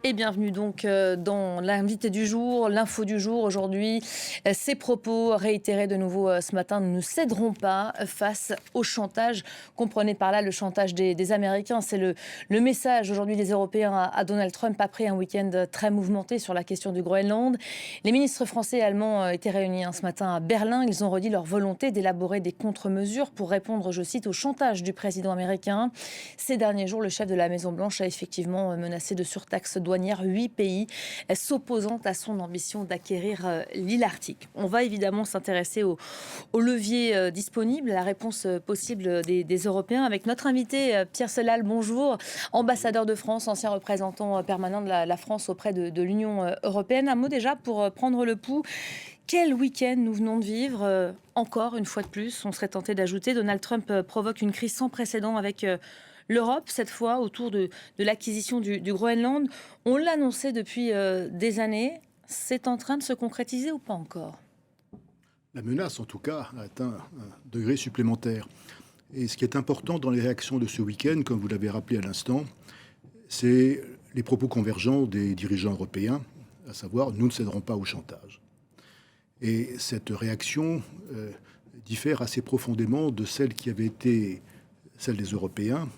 Et bienvenue donc dans l'invité du jour, l'info du jour aujourd'hui. Ces propos réitérés de nouveau ce matin, nous ne céderons pas face au chantage. Comprenez par là le chantage des Américains. C'est le message aujourd'hui des Européens à Donald Trump après un week-end très mouvementé sur la question du Groenland. Les ministres français et allemands étaient réunis ce matin à Berlin. Ils ont redit leur volonté d'élaborer des contre-mesures pour répondre, je cite, au chantage du président américain. Ces derniers jours, le chef de la Maison-Blanche a effectivement menacé de surtaxes douanières 8 pays s'opposant à son ambition d'acquérir l'île Arctique. On va évidemment s'intéresser au levier disponible, à la réponse possible des Européens avec notre invité Pierre Sellal, bonjour, ambassadeur de France, ancien représentant permanent de la France auprès de l'Union européenne. Un mot déjà pour prendre le pouls. Quel week-end nous venons de vivre, encore une fois de plus, on serait tenté d'ajouter. Donald Trump provoque une crise sans précédent avec l'Europe, cette fois, autour de l'acquisition du Groenland. On l'annonçait depuis des années. C'est en train de se concrétiser ou pas encore ? La menace, en tout cas, a atteint un degré supplémentaire. Et ce qui est important dans les réactions de ce week-end, comme vous l'avez rappelé à l'instant, c'est les propos convergents des dirigeants européens, à savoir « nous ne céderons pas au chantage ». Et cette réaction diffère assez profondément de celle qui avait été celle des Européens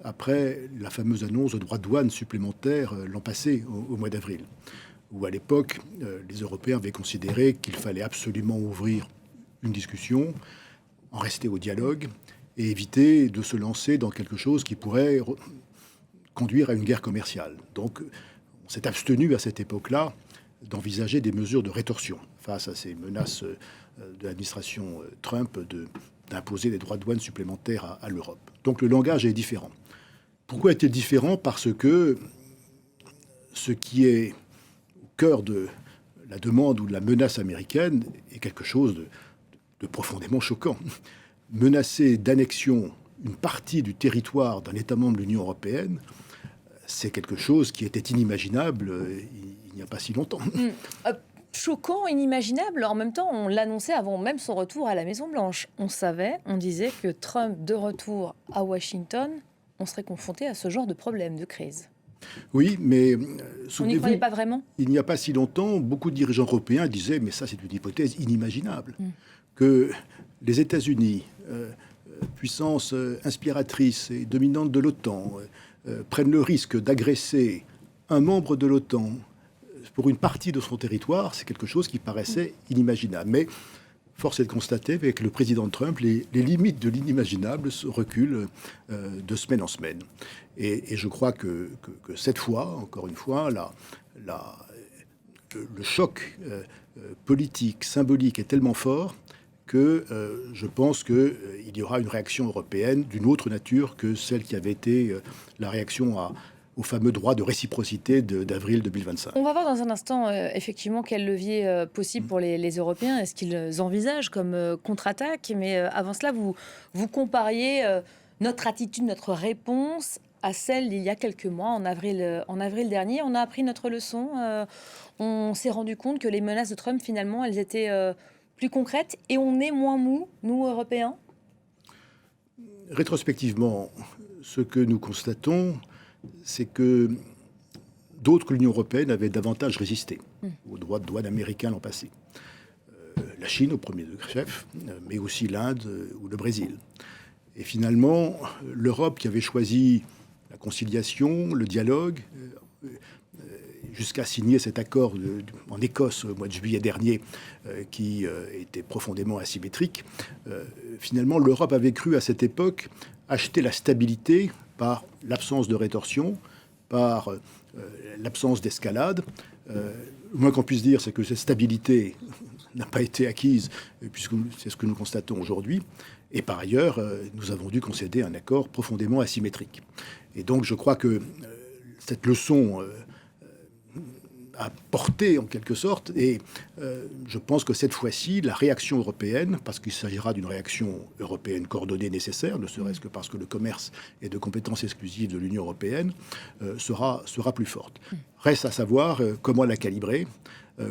après la fameuse annonce de droits de douane supplémentaires l'an passé, au mois d'avril, où à l'époque, les Européens avaient considéré qu'il fallait absolument ouvrir une discussion, en rester au dialogue et éviter de se lancer dans quelque chose qui pourrait conduire à une guerre commerciale. Donc, on s'est abstenu à cette époque-là d'envisager des mesures de rétorsion face à ces menaces de l'administration Trump d'imposer des droits de douane supplémentaires à l'Europe. Donc le langage est différent. Pourquoi est-il différent ? Parce que ce qui est au cœur de la demande ou de la menace américaine est quelque chose de profondément choquant. Menacer d'annexion une partie du territoire d'un État membre de l'Union européenne, c'est quelque chose qui était inimaginable il n'y a pas si longtemps. Choquant, inimaginable. En même temps, on l'annonçait avant même son retour à la Maison-Blanche. On savait, on disait que Trump, de retour à Washington, on serait confronté à ce genre de problème, de crise. Oui, mais on n'y croyait pas vraiment ? Il n'y a pas si longtemps, beaucoup de dirigeants européens disaient, mais ça c'est une hypothèse inimaginable, que les États-Unis, puissance inspiratrice et dominante de l'OTAN, prennent le risque d'agresser un membre de l'OTAN pour une partie de son territoire. C'est quelque chose qui paraissait inimaginable. Mais force est de constater avec le président Trump, les limites de l'inimaginable se reculent de semaine en semaine. Et je crois que cette fois, encore une fois, le choc politique, symbolique est tellement fort que je pense qu'il y aura une réaction européenne d'une autre nature que celle qui avait été la réaction au fameux droit de réciprocité d'avril 2025. On va voir dans un instant, effectivement, quel levier possible pour les Européens. Est-ce qu'ils envisagent comme contre-attaque ? Mais avant cela, vous compariez notre attitude, notre réponse à celle d'il y a quelques mois, en avril dernier. On a appris notre leçon. On s'est rendu compte que les menaces de Trump, finalement, elles étaient plus concrètes. Et on est moins mous, nous, Européens ? Rétrospectivement, ce que nous constatons, c'est que d'autres que l'Union européenne avaient davantage résisté aux droits de douane américains l'an passé. La Chine au premier chef, mais aussi l'Inde ou le Brésil. Et finalement, l'Europe qui avait choisi la conciliation, le dialogue, jusqu'à signer cet accord en Écosse au mois de juillet dernier, qui était profondément asymétrique, finalement, l'Europe avait cru à cette époque acheter la stabilité par l'absence de rétorsion, par l'absence d'escalade. Le moins qu'on puisse dire, c'est que cette stabilité n'a pas été acquise, puisque c'est ce que nous constatons aujourd'hui. Et par ailleurs, nous avons dû concéder un accord profondément asymétrique. Et donc, je crois que cette leçon a porté en quelque sorte, et je pense que cette fois-ci, la réaction européenne, parce qu'il s'agira d'une réaction européenne coordonnée nécessaire, ne serait-ce que parce que le commerce est de compétence exclusive de l'Union européenne, sera plus forte. Reste à savoir comment la calibrer,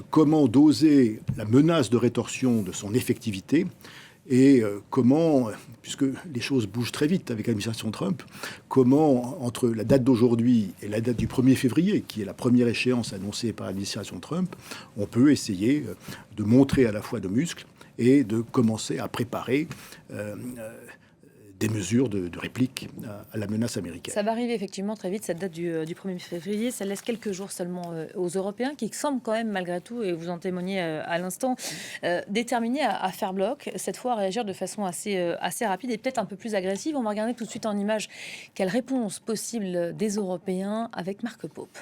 comment doser la menace de rétorsion de son effectivité, Et comment, puisque les choses bougent très vite avec l'administration Trump, comment, entre la date d'aujourd'hui et la date du 1er février, qui est la première échéance annoncée par l'administration Trump, on peut essayer de montrer à la fois de muscles et de commencer à préparer des mesures de réplique à la menace américaine. Ça va arriver effectivement très vite, cette date du 1er février. Ça laisse quelques jours seulement aux Européens qui semblent quand même malgré tout, et vous en témoignez à l'instant, déterminés à faire bloc, cette fois à réagir de façon assez rapide et peut-être un peu plus agressive. On va regarder tout de suite en image quelle réponse possible des Européens avec Marc Pope.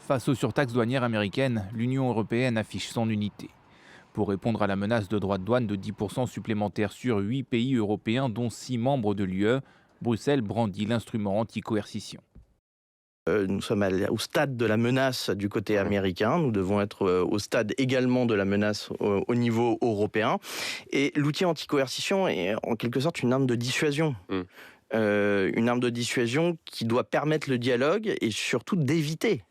Face aux surtaxes douanières américaines, l'Union européenne affiche son unité. Pour répondre à la menace de droits de douane de 10% supplémentaires sur 8 pays européens, dont 6 membres de l'UE, Bruxelles brandit l'instrument anti-coercition. Nous sommes au stade de la menace du côté américain. Nous devons être au stade également de la menace au niveau européen. Et l'outil anti-coercition est en quelque sorte une arme de dissuasion. Une arme de dissuasion qui doit permettre le dialogue et surtout d'éviter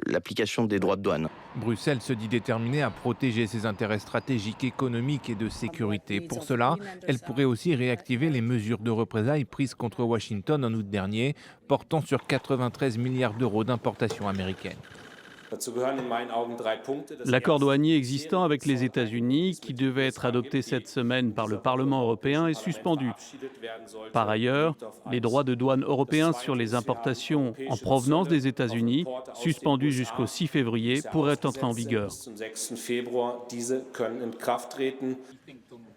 l'application des droits de douane. Bruxelles se dit déterminée à protéger ses intérêts stratégiques, économiques et de sécurité. Pour cela, elle pourrait aussi réactiver les mesures de représailles prises contre Washington en août dernier, portant sur 93 milliards d'euros d'importations américaines. L'accord douanier existant avec les États-Unis, qui devait être adopté cette semaine par le Parlement européen, est suspendu. Par ailleurs, les droits de douane européens sur les importations en provenance des États-Unis, suspendus jusqu'au 6 février, pourraient entrer en vigueur.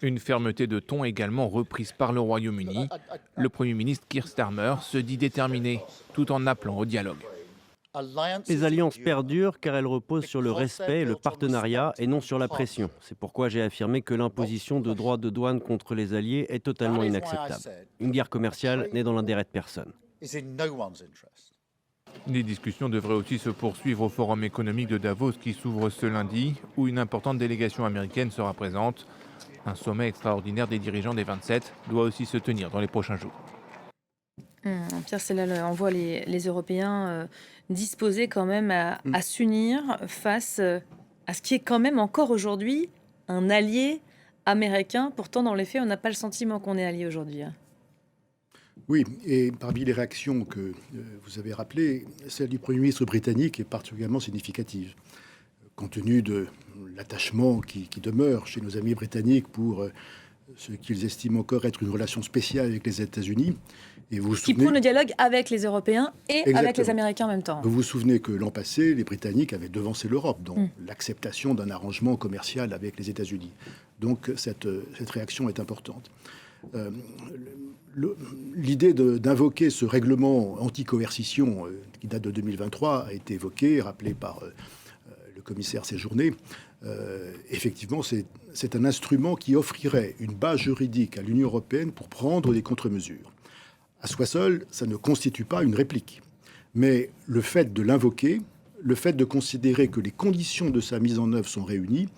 Une fermeté de ton également reprise par le Royaume-Uni. Le Premier ministre Keir Starmer se dit déterminé, tout en appelant au dialogue. Les alliances perdurent car elles reposent sur le respect et le partenariat et non sur la pression. C'est pourquoi j'ai affirmé que l'imposition de droits de douane contre les alliés est totalement inacceptable. Une guerre commerciale n'est dans l'intérêt de personne. Les discussions devraient aussi se poursuivre au Forum économique de Davos qui s'ouvre ce lundi, où une importante délégation américaine sera présente. Un sommet extraordinaire des dirigeants des 27 doit aussi se tenir dans les prochains jours. Pierre Sellal, on voit les Européens disposés quand même à s'unir face à ce qui est quand même encore aujourd'hui un allié américain. Pourtant, dans les faits, on n'a pas le sentiment qu'on est allié aujourd'hui. Oui, et parmi les réactions que vous avez rappelées, celle du Premier ministre britannique est particulièrement significative, compte tenu de l'attachement qui demeure chez nos amis britanniques pour ce qu'ils estiment encore être une relation spéciale avec les États-Unis. Et vous qui prône le dialogue avec les Européens et exactement. Avec les Américains en même temps. Vous vous souvenez que l'an passé, les Britanniques avaient devancé l'Europe dans l'acceptation d'un arrangement commercial avec les États-Unis. Donc cette réaction est importante. L'idée d'invoquer ce règlement anti-coercition qui date de 2023 a été évoquée, rappelée par le commissaire Séjourné. Effectivement, c'est un instrument qui offrirait une base juridique à l'Union européenne pour prendre des contre-mesures. À soi seul, ça ne constitue pas une réplique. Mais le fait de l'invoquer, le fait de considérer que les conditions de sa mise en œuvre sont réunies,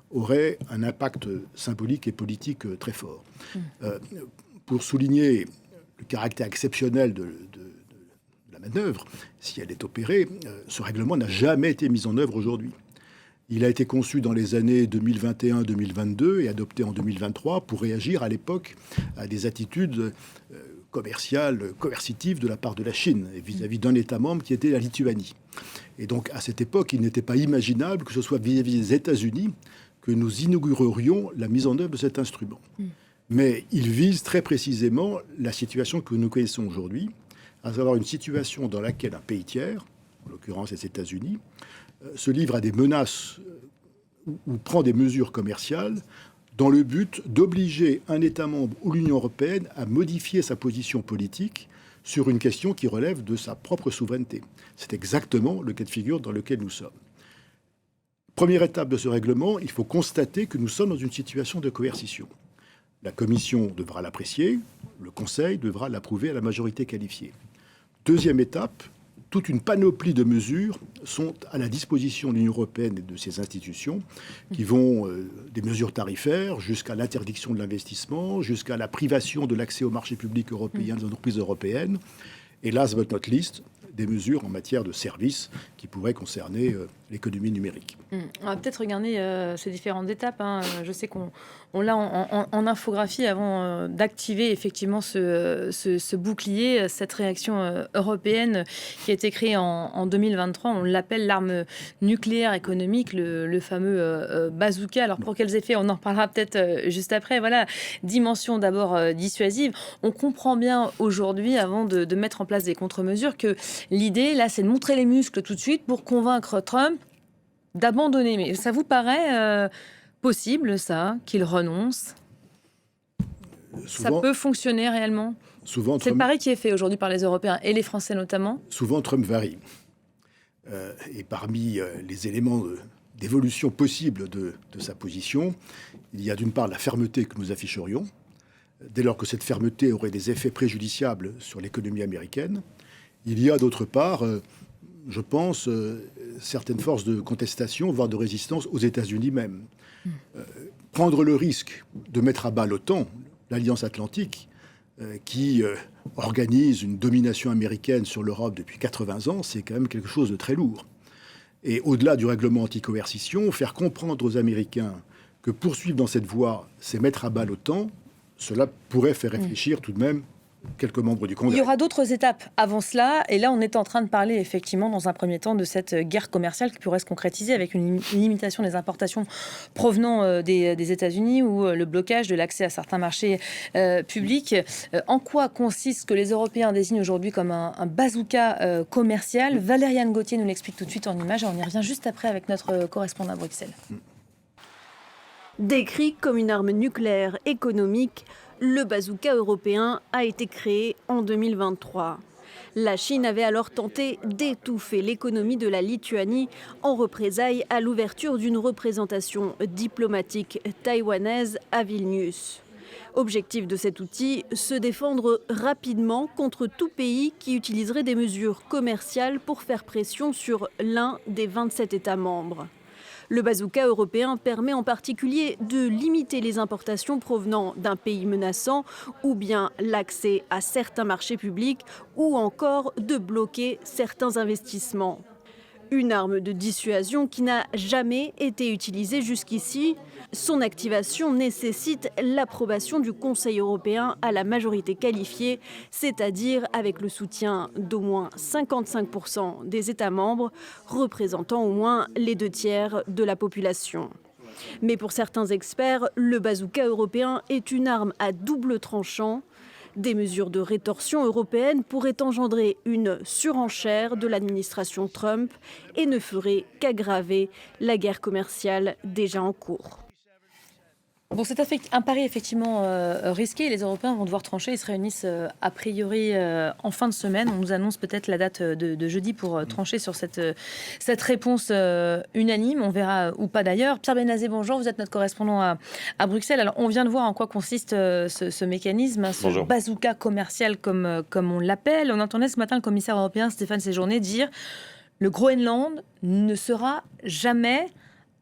aurait un impact symbolique et politique très fort. Pour souligner le caractère exceptionnel de la manœuvre, si elle est opérée, ce règlement n'a jamais été mis en œuvre aujourd'hui. Il a été conçu dans les années 2021-2022 et adopté en 2023 pour réagir à l'époque à des attitudes commerciales, coercitives de la part de la Chine vis-à-vis d'un État membre qui était la Lituanie. Et donc à cette époque, il n'était pas imaginable que ce soit vis-à-vis des États-Unis que nous inaugurerions la mise en œuvre de cet instrument. Mais il vise très précisément la situation que nous connaissons aujourd'hui, à savoir une situation dans laquelle un pays tiers, en l'occurrence les États-Unis, se livre à des menaces ou prend des mesures commerciales dans le but d'obliger un État membre ou l'Union européenne à modifier sa position politique sur une question qui relève de sa propre souveraineté. C'est exactement le cas de figure dans lequel nous sommes. Première étape de ce règlement, il faut constater que nous sommes dans une situation de coercition. La Commission devra l'apprécier, le Conseil devra l'approuver à la majorité qualifiée. Deuxième étape, toute une panoplie de mesures sont à la disposition de l'Union européenne et de ses institutions, qui vont des mesures tarifaires jusqu'à l'interdiction de l'investissement, jusqu'à la privation de l'accès au marché public européen des entreprises européennes. Et last but not least, des mesures en matière de services qui pourrait concerner l'économie numérique. On va peut-être regarder ces différentes étapes. Je sais qu'on l'a en infographie avant d'activer effectivement ce bouclier, cette réaction européenne qui a été créée en 2023. On l'appelle l'arme nucléaire économique, le fameux bazooka. Alors pour quels effets? On en reparlera peut-être juste après. Voilà, dimension d'abord dissuasive. On comprend bien aujourd'hui, avant de mettre en place des contre-mesures, que l'idée là, c'est de montrer les muscles tout de suite pour convaincre Trump d'abandonner. Mais ça vous paraît possible, ça, qu'il renonce? Ça peut fonctionner réellement? Souvent, c'est le pari qui est fait aujourd'hui par les Européens et les Français notamment. Souvent, Trump varie. Et parmi les éléments d'évolution possible de sa position, il y a d'une part la fermeté que nous afficherions, dès lors que cette fermeté aurait des effets préjudiciables sur l'économie américaine. Il y a d'autre part, je pense, certaines forces de contestation, voire de résistance aux États-Unis même. Prendre le risque de mettre à bas l'OTAN, l'Alliance Atlantique, qui organise une domination américaine sur l'Europe depuis 80 ans, c'est quand même quelque chose de très lourd. Et au-delà du règlement anti-coercition, faire comprendre aux Américains que poursuivre dans cette voie, c'est mettre à bas l'OTAN, cela pourrait faire réfléchir tout de même quelques membres du Congrès. Il y aura d'autres étapes avant cela, et là on est en train de parler effectivement dans un premier temps de cette guerre commerciale qui pourrait se concrétiser avec une limitation des importations provenant des États-Unis ou le blocage de l'accès à certains marchés publics. En quoi consiste ce que les Européens désignent aujourd'hui comme un bazooka commercial? Valériane Gauthier nous l'explique tout de suite en images et on y revient juste après avec notre correspondant à Bruxelles. Décrit comme une arme nucléaire économique, le bazooka européen a été créé en 2023. La Chine avait alors tenté d'étouffer l'économie de la Lituanie en représailles à l'ouverture d'une représentation diplomatique taïwanaise à Vilnius. Objectif de cet outil, se défendre rapidement contre tout pays qui utiliserait des mesures commerciales pour faire pression sur l'un des 27 États membres. Le bazooka européen permet en particulier de limiter les importations provenant d'un pays menaçant ou bien l'accès à certains marchés publics ou encore de bloquer certains investissements. Une arme de dissuasion qui n'a jamais été utilisée jusqu'ici. Son activation nécessite l'approbation du Conseil européen à la majorité qualifiée, c'est-à-dire avec le soutien d'au moins 55% des États membres, représentant au moins les 2/3 de la population. Mais pour certains experts, le bazooka européen est une arme à double tranchant. Des mesures de rétorsion européennes pourraient engendrer une surenchère de l'administration Trump et ne feraient qu'aggraver la guerre commerciale déjà en cours. Bon, c'est un pari effectivement risqué. Les Européens vont devoir trancher. Ils se réunissent a priori en fin de semaine. On nous annonce peut-être la date de jeudi pour trancher sur cette réponse unanime. On verra ou pas d'ailleurs. Pierre Benazé, bonjour. Vous êtes notre correspondant à Bruxelles. Alors, on vient de voir en quoi consiste ce mécanisme, ce Bonjour. bazooka commercial comme on l'appelle. On entendait ce matin le commissaire européen Stéphane Séjourné dire le Groenland ne sera jamais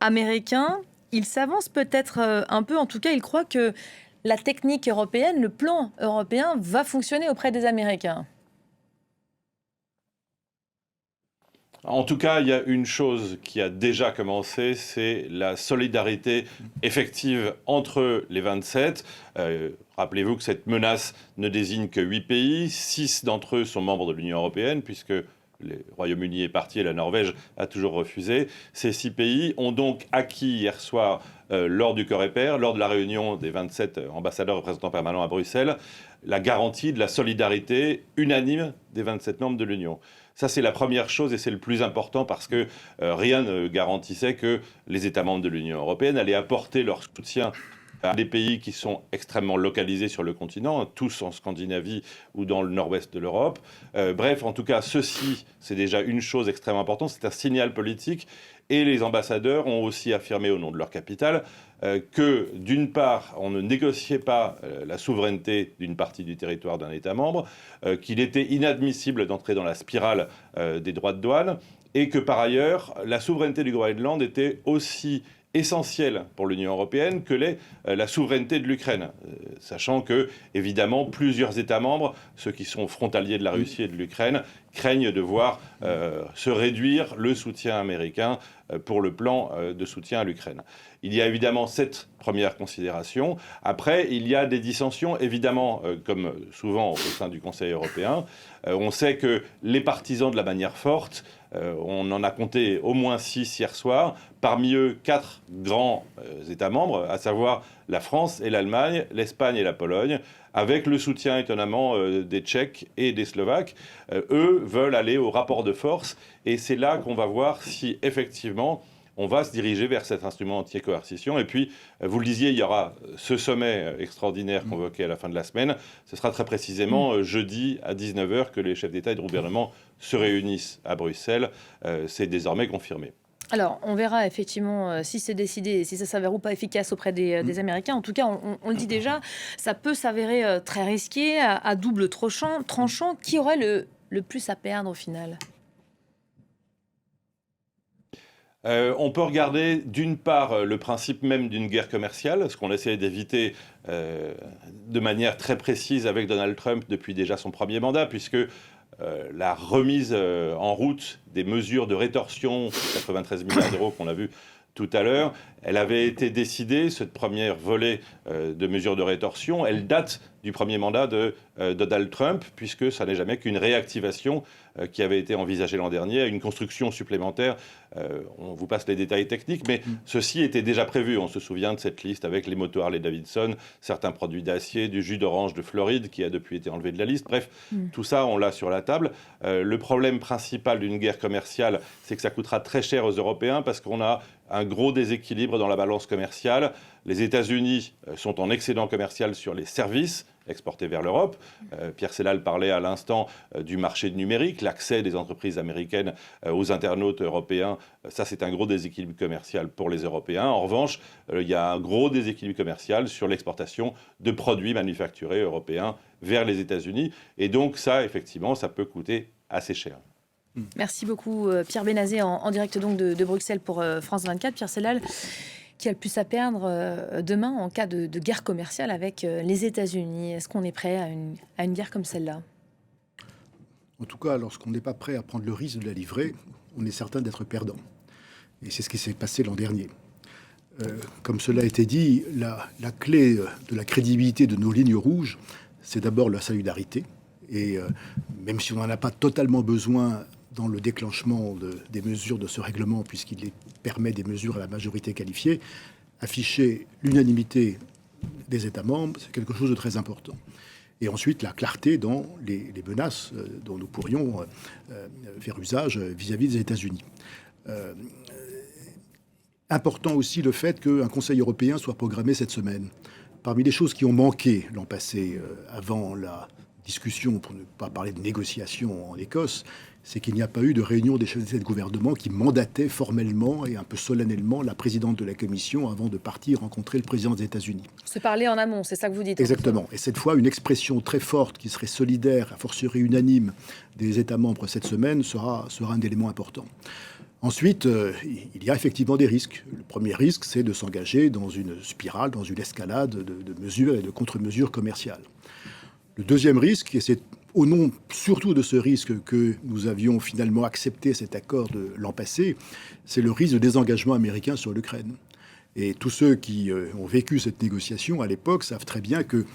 américain. Il s'avance peut-être un peu, en tout cas, il croit que la technique européenne, le plan européen va fonctionner auprès des Américains. En tout cas, il y a une chose qui a déjà commencé, c'est la solidarité effective entre les 27. Rappelez-vous que cette menace ne désigne que 8 pays. 6 d'entre eux sont membres de l'Union européenne, puisque le Royaume-Uni est parti et la Norvège a toujours refusé. Ces 6 pays ont donc acquis hier soir, lors du Coreper, lors de la réunion des 27 ambassadeurs représentants permanents à Bruxelles, la garantie de la solidarité unanime des 27 membres de l'Union. Ça, c'est la première chose et c'est le plus important parce que rien ne garantissait que les États membres de l'Union européenne allaient apporter leur soutien à des pays qui sont extrêmement localisés sur le continent, tous en Scandinavie ou dans le nord-ouest de l'Europe. Bref, en tout cas, ceci, c'est déjà une chose extrêmement importante, c'est un signal politique. Et les ambassadeurs ont aussi affirmé au nom de leur capitale que, d'une part, on ne négociait pas la souveraineté d'une partie du territoire d'un État membre, qu'il était inadmissible d'entrer dans la spirale des droits de douane, et que, par ailleurs, la souveraineté du Groenland était aussi essentielle pour l'Union européenne que l'est la souveraineté de l'Ukraine, sachant que, évidemment, plusieurs États membres, ceux qui sont frontaliers de la Russie et de l'Ukraine, craignent de voir se réduire le soutien américain pour le plan de soutien à l'Ukraine. Il y a évidemment cette première considération. Après, il y a des dissensions, évidemment, comme souvent au sein du Conseil européen. On sait que les partisans de la manière forte, on en a compté au moins 6 hier soir, parmi eux 4 grands États membres, à savoir la France et l'Allemagne, l'Espagne et la Pologne, avec le soutien étonnamment des Tchèques et des Slovaques. Eux veulent aller au rapport de force, et c'est là qu'on va voir si effectivement on va se diriger vers cet instrument anti-coercition. Et puis, vous le disiez, il y aura ce sommet extraordinaire convoqué à la fin de la semaine. Ce sera très précisément jeudi à 19h que les chefs d'État et de gouvernement se réunissent à Bruxelles. C'est désormais confirmé. Alors, on verra effectivement si c'est décidé, si ça s'avère ou pas efficace auprès des Américains. En tout cas, on le dit déjà, ça peut s'avérer très risqué, à double tranchant. Qui aurait le plus à perdre au final ? On peut regarder d'une part le principe même d'une guerre commerciale, ce qu'on essaie d'éviter de manière très précise avec Donald Trump depuis déjà son premier mandat, puisque la remise en route des mesures de rétorsion, 93 milliards d'euros qu'on a vu tout à l'heure, elle avait été décidée, cette première volée de mesures de rétorsion, elle date du premier mandat de Donald Trump, puisque ça n'est jamais qu'une réactivation qui avait été envisagée l'an dernier, une construction supplémentaire. On vous passe les détails techniques, mais ceci était déjà prévu. On se souvient de cette liste avec les motos Harley-Davidson, certains produits d'acier, du jus d'orange de Floride qui a depuis été enlevé de la liste. Bref, tout ça, on l'a sur la table. Le problème principal d'une guerre commerciale, c'est que ça coûtera très cher aux Européens parce qu'on a un gros déséquilibre dans la balance commerciale. Les États-Unis sont en excédent commercial sur les services exportés vers l'Europe. Pierre Sellal parlait à l'instant du marché numérique, l'accès des entreprises américaines aux internautes européens. Ça, c'est un gros déséquilibre commercial pour les Européens. En revanche, il y a un gros déséquilibre commercial sur l'exportation de produits manufacturés européens vers les États-Unis. Et donc ça, effectivement, ça peut coûter assez cher. Merci beaucoup Pierre Bénazé en direct donc de Bruxelles pour France 24. Pierre Sellal, qui a le plus à perdre demain en cas de guerre commerciale avec les États-Unis? Est-ce qu'on est prêt à une guerre comme celle-là? En tout cas, lorsqu'on n'est pas prêt à prendre le risque de la livrer, on est certain d'être perdant. Et c'est ce qui s'est passé l'an dernier. Comme cela a été dit, la clé de la crédibilité de nos lignes rouges, c'est d'abord la solidarité. Et même si on n'en a pas totalement besoin dans le déclenchement des mesures de ce règlement, puisqu'il permet des mesures à la majorité qualifiée, afficher l'unanimité des États membres, c'est quelque chose de très important. Et ensuite, la clarté dans les menaces dont nous pourrions faire usage vis-à-vis des États-Unis. Important aussi le fait qu'un Conseil européen soit programmé cette semaine. Parmi les choses qui ont manqué l'an passé, avant la discussion, pour ne pas parler de négociation en Écosse, c'est qu'il n'y a pas eu de réunion des chefs d'État et de gouvernement qui mandataient formellement et un peu solennellement la présidente de la Commission avant de partir rencontrer le président des États-Unis. Se parler en amont, c'est ça que vous dites? Exactement. Et cette fois, une expression très forte qui serait solidaire, a fortiori unanime des États membres cette semaine sera un élément important. Ensuite, il y a effectivement des risques. Le premier risque, c'est de s'engager dans une spirale, dans une escalade de mesures et de contre-mesures commerciales. Le deuxième risque, et c'est au nom surtout de ce risque que nous avions finalement accepté cet accord de l'an passé, c'est le risque de désengagement américain sur l'Ukraine. Et tous ceux qui ont vécu cette négociation à l'époque savent très bien que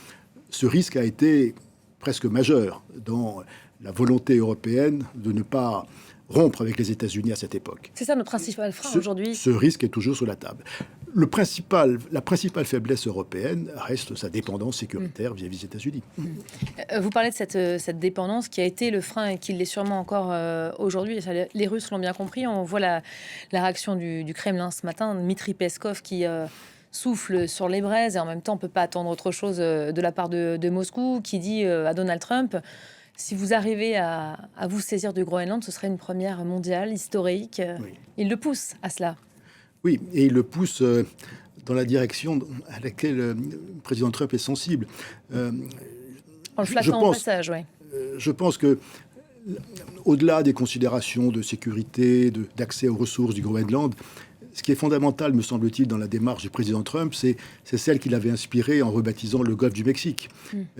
ce risque a été presque majeur dans la volonté européenne de ne pas rompre avec les États-Unis à cette époque. C'est ça notre principal frein aujourd'hui. Ce risque est toujours sur la table. La principale faiblesse européenne reste sa dépendance sécuritaire vis-à-vis des États-Unis. Vous parlez de cette dépendance qui a été le frein et qui l'est sûrement encore aujourd'hui. Les Russes l'ont bien compris. On voit la réaction du Kremlin ce matin, Dmitri Peskov qui souffle sur les braises et en même temps on ne peut pas attendre autre chose de la part de Moscou, qui dit à Donald Trump: si vous arrivez à vous saisir du Groenland, ce serait une première mondiale, historique. Oui. Il le pousse à cela. Oui, et il le pousse dans la direction à laquelle le président Trump est sensible. En le flattant au passage, oui. Je pense que, au-delà des considérations de sécurité, d'accès aux ressources du Groenland, ce qui est fondamental, me semble-t-il, dans la démarche du président Trump, c'est celle qu'il avait inspirée en rebaptisant le golfe du Mexique.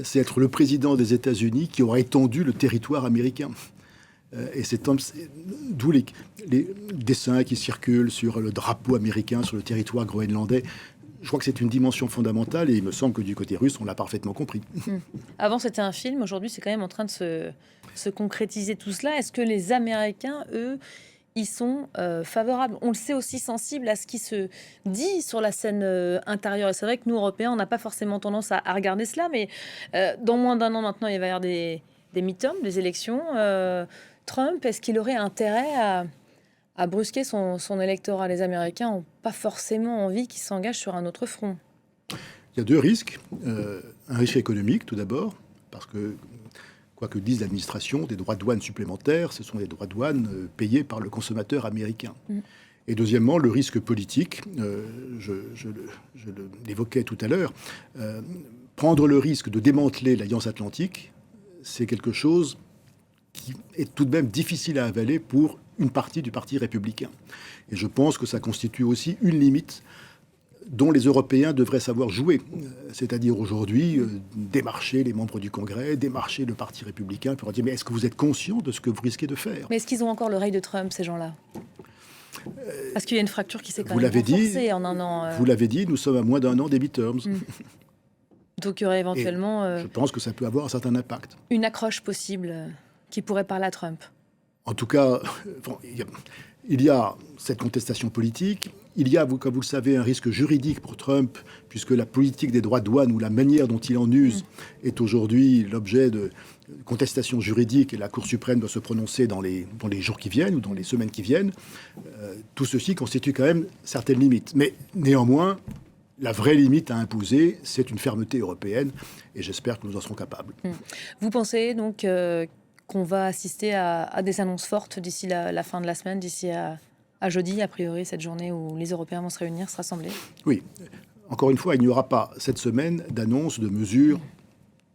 C'est être le président des États-Unis qui aura étendu le territoire américain. Et d'où les dessins qui circulent sur le drapeau américain, sur le territoire groenlandais. Je crois que c'est une dimension fondamentale et il me semble que du côté russe, on l'a parfaitement compris. Avant, c'était un film. Aujourd'hui, c'est quand même en train de se concrétiser tout cela. Est-ce que les Américains, eux, ils sont favorables? On le sait aussi, sensible à ce qui se dit sur la scène intérieure. Et c'est vrai que nous, Européens, on n'a pas forcément tendance à regarder cela. Mais dans moins d'un an maintenant, il va y avoir des midterms, des élections. Trump, est-ce qu'il aurait intérêt à brusquer son électorat? Les Américains n'ont pas forcément envie qu'il s'engage sur un autre front. Il y a deux risques. Un risque économique, tout d'abord, parce que, quoi que dise l'administration, des droits de douane supplémentaires, ce sont des droits de douane payés par le consommateur américain. Et deuxièmement, le risque politique, je l'évoquais tout à l'heure, prendre le risque de démanteler l'Alliance Atlantique, c'est quelque chose qui est tout de même difficile à avaler pour une partie du Parti républicain. Et je pense que ça constitue aussi une limite dont les Européens devraient savoir jouer. C'est-à-dire aujourd'hui, démarcher les membres du Congrès, démarcher le Parti républicain pour leur dire « Mais est-ce que vous êtes conscient de ce que vous risquez de faire ?» Mais est-ce qu'ils ont encore l'oreille de Trump, ces gens-là? Parce qu'il y a une fracture qui s'est quand même renforcée en un an. Vous l'avez dit, nous sommes à moins d'un an des midterms. Donc il y aurait éventuellement... je pense que ça peut avoir un certain impact. Une accroche possible qui pourrait parler à Trump. En tout cas, il y a cette contestation politique. Il y a, comme vous le savez, un risque juridique pour Trump, puisque la politique des droits de douane ou la manière dont il en use est aujourd'hui l'objet de contestations juridiques et la Cour suprême doit se prononcer dans les jours qui viennent ou dans les semaines qui viennent. Tout ceci constitue quand même certaines limites. Mais néanmoins, la vraie limite à imposer, c'est une fermeté européenne et j'espère que nous en serons capables. Vous pensez donc qu'on va assister à des annonces fortes d'ici la fin de la semaine, d'ici à jeudi, a priori, cette journée où les Européens vont se réunir, se rassembler? Oui. Encore une fois, il n'y aura pas cette semaine d'annonce de mesures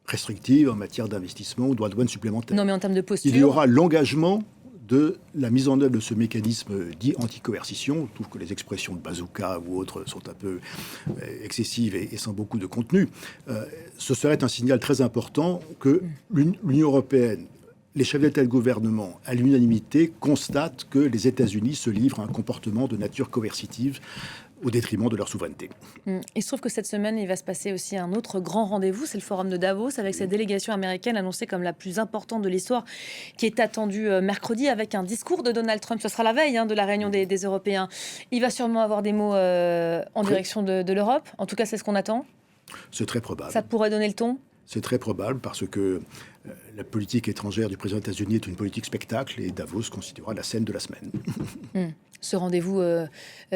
restrictives en matière d'investissement ou droits de douane supplémentaires. Non, mais en termes de posture... Il y aura l'engagement de la mise en œuvre de ce mécanisme dit anti-coercition. Je trouve que les expressions de bazooka ou autres sont un peu excessives et sans beaucoup de contenu. Ce serait un signal très important que l'Union européenne, les chefs d'État et de gouvernement, à l'unanimité, constatent que les États-Unis se livrent à un comportement de nature coercitive au détriment de leur souveraineté. Il se trouve que cette semaine, il va se passer aussi un autre grand rendez-vous, c'est le Forum de Davos, avec cette délégation américaine annoncée comme la plus importante de l'histoire, qui est attendue mercredi avec un discours de Donald Trump. Ce sera la veille de la réunion des Européens. Il va sûrement avoir des mots en direction de l'Europe. En tout cas, c'est ce qu'on attend. C'est très probable. Ça pourrait donner le ton? C'est très probable parce que la politique étrangère du président des États-Unis est une politique spectacle et Davos constituera la scène de la semaine. Ce rendez-vous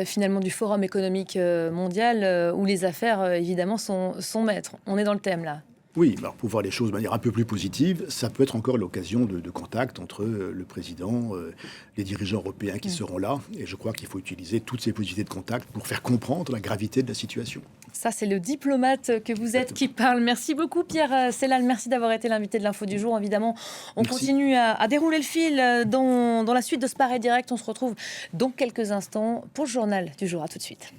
finalement du Forum économique mondial où les affaires évidemment sont maîtres. On est dans le thème là. Oui, alors pour voir les choses de manière un peu plus positive, ça peut être encore l'occasion de contact entre le président, les dirigeants européens qui seront là. Et je crois qu'il faut utiliser toutes ces possibilités de contact pour faire comprendre la gravité de la situation. Ça, c'est le diplomate que vous êtes qui parle. Merci beaucoup, Pierre Sellal. Merci d'avoir été l'invité de l'Info du jour. Évidemment, on continue à dérouler le fil dans la suite de ce Paris Direct. On se retrouve dans quelques instants pour le journal du jour. À tout de suite.